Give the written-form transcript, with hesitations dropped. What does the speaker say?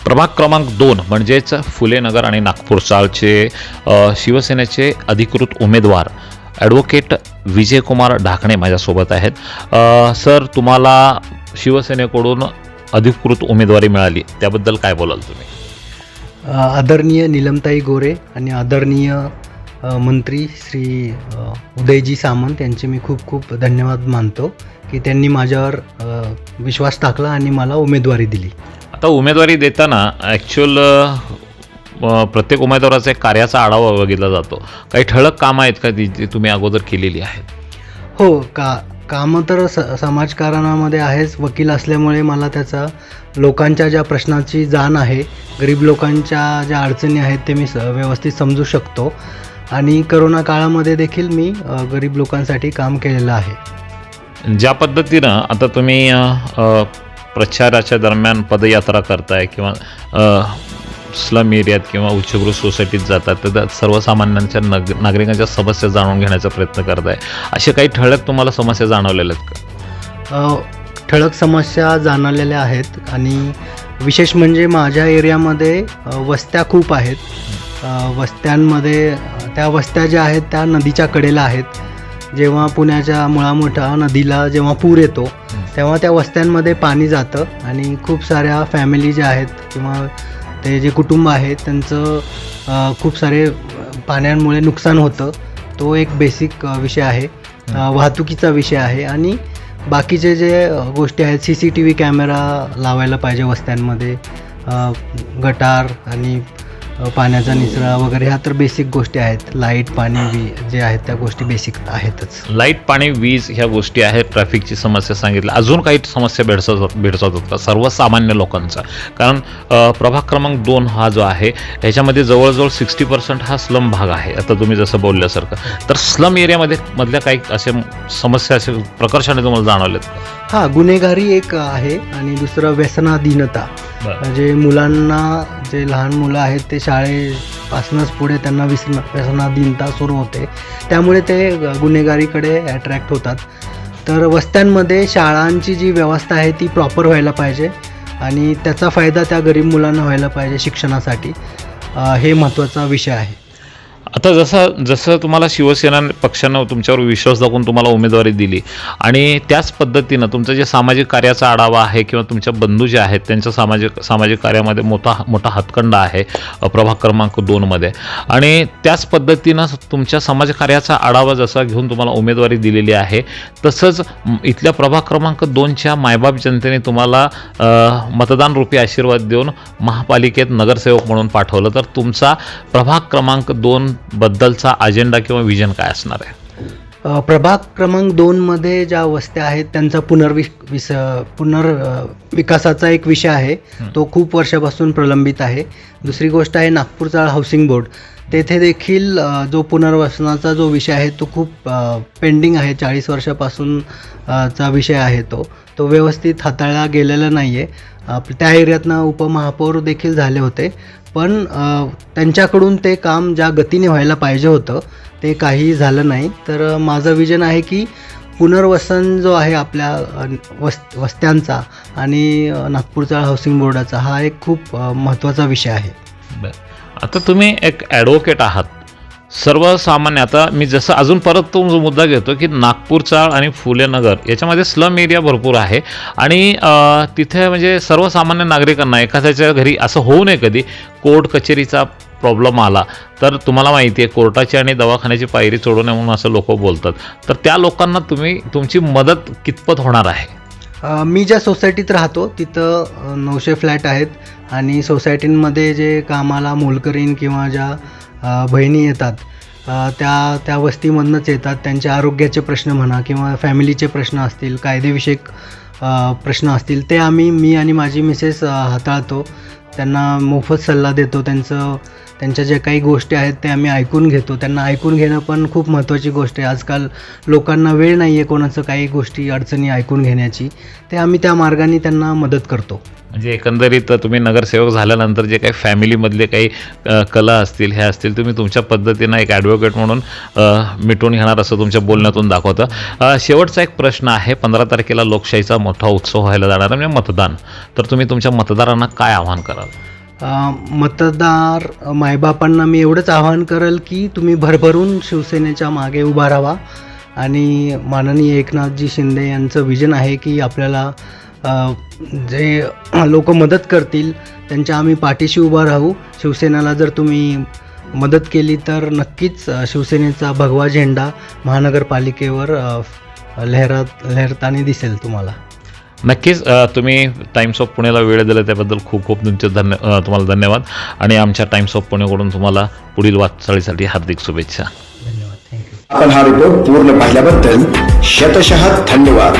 प्रभाग क्रमांक 2 म्हणजेच फुले नगर आणि नागपूर चाळचे शिवसेनेचे अधिकृत उमेदवार ॲडव्होकेट विजयकुमार ढाकणे माझ्यासोबत आहेत. सर, तुम्हाला शिवसेनेकडून अधिकृत उमेदवारी मिळाली, त्याबद्दल काय बोलाल तुम्ही? आदरणीय नीलमताई गोरे आणि आदरणीय मंत्री श्री उदयजी सामंत यांचे मी खूप खूप धन्यवाद मानतो की त्यांनी माझ्यावर विश्वास टाकला आणि मला उमेदवारी दिली. आता उमेदवारी देताना ॲक्च्युअल प्रत्येक उमेदवाराचा एक कार्याचा आढावा बघितला जातो. काही ठळक कामं आहेत का जी तुम्ही अगोदर केलेली आहेत? हो, कामं तर समाजकारणामध्ये आहेच. वकील असल्यामुळे मला त्याचा लोकांच्या ज्या प्रश्नाची जाण आहे, गरीब लोकांच्या ज्या अडचणी आहेत ते मी व्यवस्थित समजू शकतो आणि करोना काळामध्ये देखील मी गरीब लोकांसाठी काम केलेलं आहे. ज्या पद्धतीनं आता तुम्ही प्रचाराच्या दरम्यान पदयात्रा करताय किंवा स्लम एरियात किंवा उच्चभ्रू सोसायटीत जातात, तर सर्वसामान्यांच्या नागरिकांच्या समस्या जाणून घेण्याचा प्रयत्न करताय. असे काही ठळक तुम्हाला समस्या जाणवलेल्या आहेत का? ठळक समस्या जाणवलेल्या आहेत आणि विशेष म्हणजे माझ्या एरियामध्ये वस्त्या खूप आहेत. वस्त्यांमध्ये त्या वस्त्या ज्या आहेत त्या नदीच्या कडेला आहेत. जेव्हा पुण्याच्या मुळामुठा नदीला जेव्हा पूर येतो तेव्हा त्या वस्त्यांमध्ये पाणी जातं आणि खूप साऱ्या फॅमिली ज्या आहेत किंवा ते जे कुटुंब आहेत त्यांचं खूप सारे पाण्यामुळे नुकसान होतं. तो एक बेसिक विषय आहे. वाहतुकीचा विषय आहे आणि बाकीचे जे गोष्टी आहेत, CCTV कॅमेरा लावायला पाहिजे वस्त्यांमध्ये, गटार आणि पाण्याचा निचरा वगैरे, ह्या तर बेसिक गोष्टी आहेत. लाईट, पाणी, जे आहेत त्या गोष्टी बेसिक आहेतच. लाईट, पाणी, वीज ह्या गोष्टी आहेत. ट्रॅफिकची समस्या सांगितल्या. अजून काही समस्या भेडसावतात का सर्वसामान्य लोकांचा? कारण प्रभाग क्रमांक 2 हा जो आहे ह्याच्यामध्ये जवळजवळ 60% हा स्लम भाग आहे. आता तुम्ही जसं बोलल्यासारखं, तर स्लम एरियामध्ये मधल्या काही असे समस्या, असे प्रकर्षाने तुम्हाला जाणवलेत? हां, गुन्हेगारी एक आहे आणि दुसरं व्यसनाधीनता. जे मुलांना, जे लहान मुलं आहेत ते शाळेपासूनच पुढे त्यांना व्यसनाधीनता सुरू होते, त्यामुळे ते गुन्हेगारीकडे अट्रॅक्ट होतात. तर वस्त्यांमध्ये शाळांची जी व्यवस्था आहे ती प्रॉपर व्हायला पाहिजे आणि त्याचा फायदा त्या गरीब मुलांना व्हायला पाहिजे शिक्षणासाठी. हे महत्त्वाचा विषय आहे. आता जसं तुम्हाला शिवसेना पक्षानं तुमच्यावर विश्वास दाखवून तुम्हाला उमेदवारी दिली आणि त्याच पद्धतीनं तुमचं जे सामाजिक कार्याचा आढावा आहे किंवा तुमच्या बंधू जे आहेत त्यांच्या सामाजिक कार्यामध्ये मोठा हातखंडा आहे प्रभाग क्रमांक 2मध्ये, आणि त्याच पद्धतीनं तुमच्या समाज कार्याचा आढावा जसा घेऊन तुम्हाला उमेदवारी दिलेली आहे, तसंच इथल्या प्रभाग क्रमांक 2च्या मायबाप जनतेने तुम्हाला मतदानरूपी आशीर्वाद देऊन महापालिकेत नगरसेवक म्हणून पाठवलं. तर तुमचा प्रभाग क्रमांक 2 बद्दलचा अजेंडा किंवा विजन काय असणार आहे? प्रभाग क्रमांक 2मध्ये ज्या वस्त्या आहेत त्यांचा पुनर्विकासाचा एक विषय आहे. तो खूप वर्षापासून प्रलंबित आहे. दुसरी गोष्ट आहे नागपूर चाळ हाऊसिंग बोर्ड. तेथे देखील जो पुनर्वसनाचा जो विषय आहे तो खूप पेंडिंग आहे. 40 वर्षापासून चा विषय आहे. तो व्यवस्थित हाताळला गेलेला नाही आहे. त्या एरियातनं उपमहापौर देखील झाले होते, पण त्यांच्याकडून ते काम ज्या गतीने व्हायला पाहिजे होतं ते काही झालं नाही. तर माझं विजन आहे की पुनर्वसन जो आहे आपल्या वस्त्यांचा आणि नागपूरचा हाऊसिंग बोर्डाचा, हा एक खूप महत्त्वाचा विषय आहे. आता तुम्ही एक ॲडव्होकेट आहात, सर्वसामान्य. आता मी जसं अजून परत तो मुद्दा घेतो की नागपूर चाळ आणि फुले नगर याच्यामध्ये स्लम एरिया भरपूर आहे आणि तिथे म्हणजे सर्वसामान्य नागरिकांना एखाद्याच्या घरी असं होऊ नये कधी कोर्ट कचेरीचा प्रॉब्लेम आला तर तुम्हाला माहिती आहे कोर्टाची आणि दवाखान्याची पायरी चढू नये म्हणून असं लोक बोलतात. तर त्या लोकांना तुमची मदत कितपत होणार आहे? मी ज्या सोसायटीत राहतो तिथं 900 फ्लॅट आहेत आणि सोसायटींमध्ये जे कामाला मोलकरीण किंवा ज्या बहिणी येतात त्या वस्तीमधनंच येतात. त्यांचे आरोग्याचे प्रश्न म्हणा किंवा फॅमिलीचे प्रश्न असतील, कायदेविषयक प्रश्न असतील, ते मी आणि माझी मिसेस हाताळतो. त्यांना मोफत सल्ला देतो. त्यांच्या ज्या काही गोष्टी आहेत ते आम्ही ऐकून घेतो. त्यांना ऐकून घेणं पण खूप महत्त्वाची गोष्ट आहे. आजकाल लोकांना वेळ नाही आहे कोणाचं काही गोष्टी अडचणी ऐकून घेण्याची. ते आम्ही त्या मार्गाने त्यांना मदत करतो. म्हणजे एकंदरीत तुम्ही नगरसेवक झाल्यानंतर जे काही फॅमिलीमधले काही कला असतील, ह्या असतील, तुम्ही तुमच्या पद्धतीनं एक ॲडव्होकेट म्हणून मिटवून घेणार असं तुमच्या बोलण्यातून दाखवतं. शेवटचा एक प्रश्न आहे. 15 तारखेला लोकशाहीचा मोठा उत्सव व्हायला जाणार म्हणजे मतदान. तर तुम्ही तुमच्या मतदारांना काय आवाहन कराल? मतदार मायबापांना मी एवढंच आवाहन करेल की तुम्ही भरभरून शिवसेनेच्या मागे उभा राहा आणि माननीय एकनाथजी शिंदे यांचं विजन आहे की आपल्याला जे लोक मदत करतील त्यांच्या आम्ही पाठीशी उभा राहू. शिवसेनेला जर तुम्ही मदत केली तर नक्कीच शिवसेनेचा भगवा झेंडा महानगरपालिकेवर लहरताना दिसेल तुम्हाला. नक्कीच तुम्ही टाइम्स ऑफ पुणेला वेळ दिला त्याबद्दल खूप खूप तुम्हाला धन्यवाद आणि आमच्या टाइम्स ऑफ पुणेकडून तुम्हाला पुढील वाटचालीसाठी हार्दिक शुभेच्छा. धन्यवाद. थँक्यू. आपण हा रिपोर्ट पूर्ण पाहिल्याबद्दल शतशः धन्यवाद.